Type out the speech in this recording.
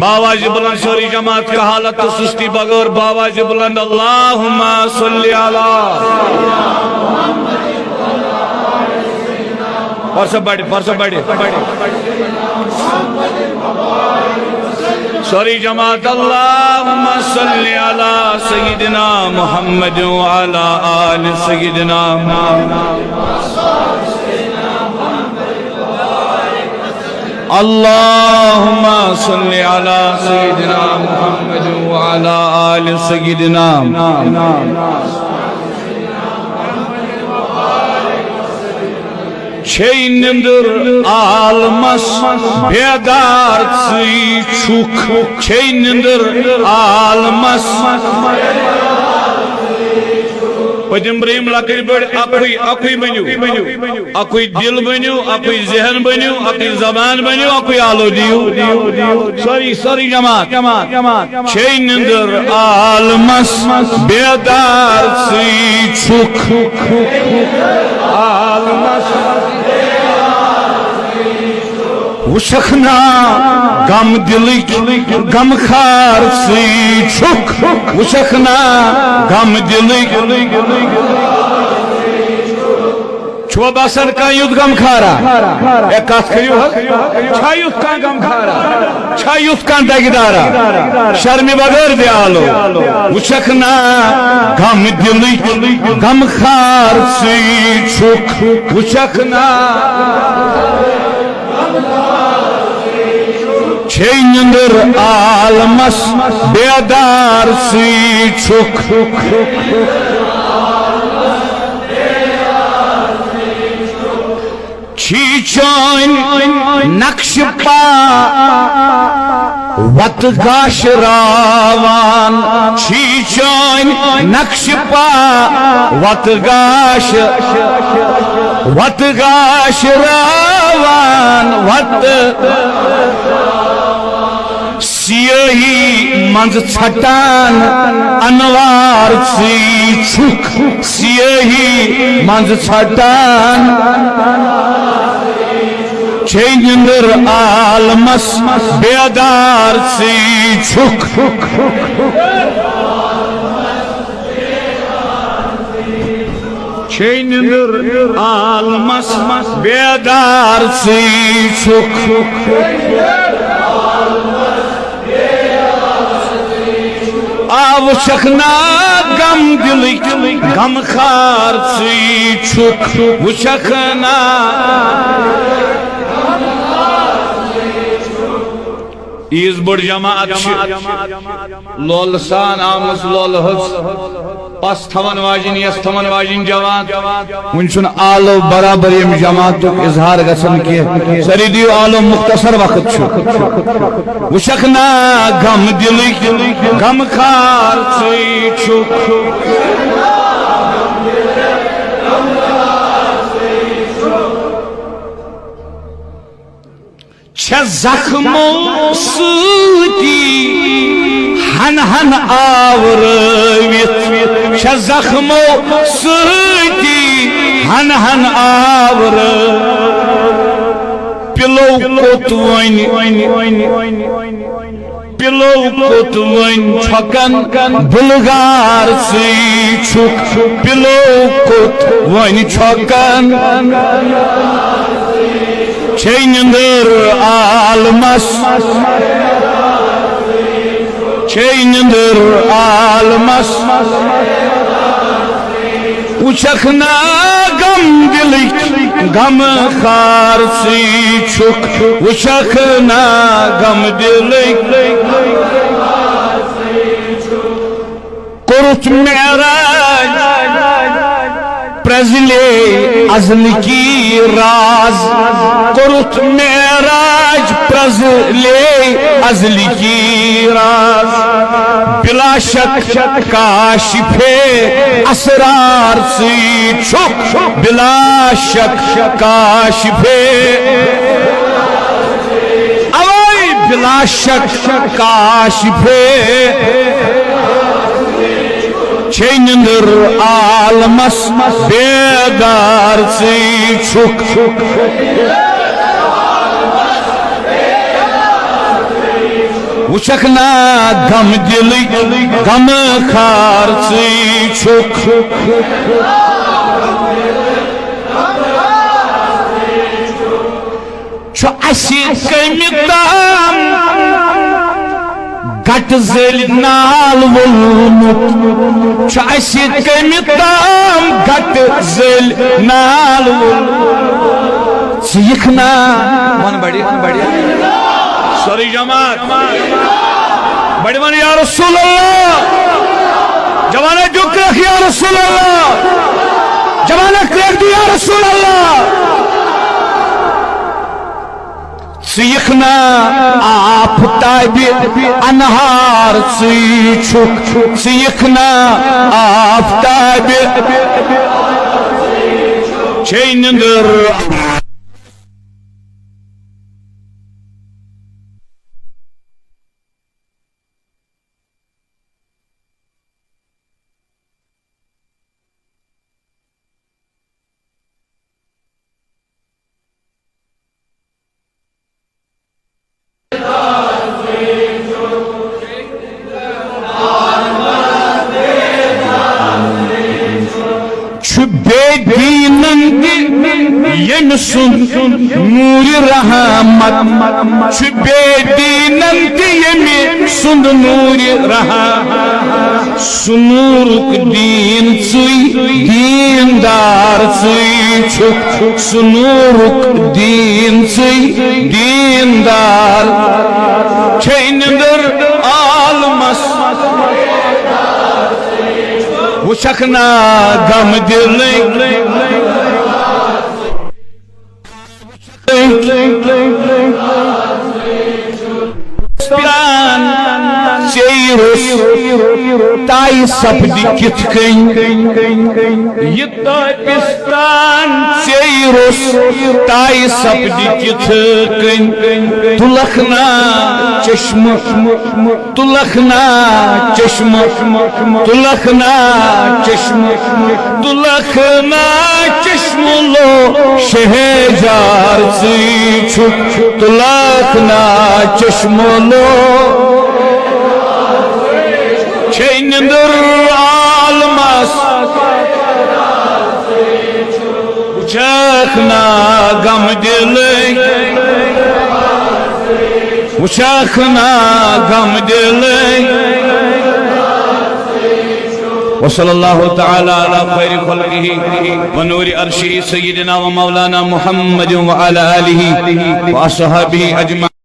बावाज बुलंद शोरी जमात का हालत तो सुस्ती बगैर बावाज बुलंद अल्लाहुम्मा सल्ली अला परसों बड़े शोरी जमात अल्लाहुम्मा सल्ली अला सय्यिदिना मुहम्मद व अला आलि सय्यिदिना अल्लाहुम्मा सल्ली अला सय्यिदिना मुहम्मद व अला आलि सय्यिदिना निंदर आलमस बेदार छुक निंदर आलमस पतिम ब्रीम लकड़ बड़ अकुई बनो अकुई दिल बनो अकुई जहन बनो अकुई जबान बनो अकुई आलो दियो सॉरी जमात निंदर आलमस बेदार छुक आलमस वुशखना गम दिलिक गम खार छुक वुशखना गम दिलिक छो बसर का युद्ध गम खारा एक कथ करियो छा युद्ध का गम खारा छा युद्ध का दगदारा शर्मी बगैर दे आलो वुशखना गम दिलिक गम खार छुक वुशखना निंदर आलमस बेदार छुक चीचोन नक्श पा वत गाश रावान चीचोन नक्श पा वत गाश रावान वत सियही मंज छटान अनवार छुक सियही मंज छटान निंदर आलमस बेदार छुक निंदर आलमस बेदार छुक वुशखना गम दिलिक गम खार छुक वुशखना ईज बड़ जमात लोल सान आमस लोल पस थवन वाजिन यस थवन वाजिन जमात वन आलो बराबर यम जमात इजहार गसन के सरी दियो आलो मुख्तसर वक्त वुशखना गम दिलिक गम खार छुक जख्मो सूती हन हन आवरवित जख्मो सूती हन हन आवर पिलो कोतवन छकन बुलगार छुक पिलो कोतवन छकन निंदर आलमस निंदर आलमस वुशखना गम दिलिक गम खार छुक वुशखना गम दिलिक कुरुत मेराज प्रजले अजल की राज कुरुत मेराज प्रजले अजल की राज बिला शक काशिफे असरार छुक बिला शक काशिफे अवै बिला शक काशिफे निंदर आलमस बेदार छुक वुचकना गम दिल गम खार छुक कम ताम गट जल नाल वोलमुत कम ताम गट जल नाल सीखना मन बड़ी सॉरी जमात बड़ी मन या रसूल अल्लाह जवाना जुक रख या रसूल अल्लाह जवाना क्रेक दी या रसूल अल्लाह सीखना आफताब अनहार छुक सीखना आफताब चैनंदर यम सुन नूर रहमत बेदीनंत यम सुन नूर रहमत सुनूरुक दीन चुई दीनदार चुई छुक सुनूरुक दीन चुई दीनदार छेनदर आलमस वुचकना गम दिल ताई सपदी कित ये ताकिस्तान ताई सपदी कित तुलखना चश्म तुलखना चश्म तुलखना चश्म तुलखना चश्म लो शहजार छुक तुलखना चश्म लो चैनंदर आलमस वुचकना गम दिल वुचकना गम दिल वसल्लल्लाहु तआला अला खैरि खल्क़िही व नूरि अर्शिही सय्यिदिना व मौलाना मुहम्मद व अला आलिही व अस्हाबिही अजमईन।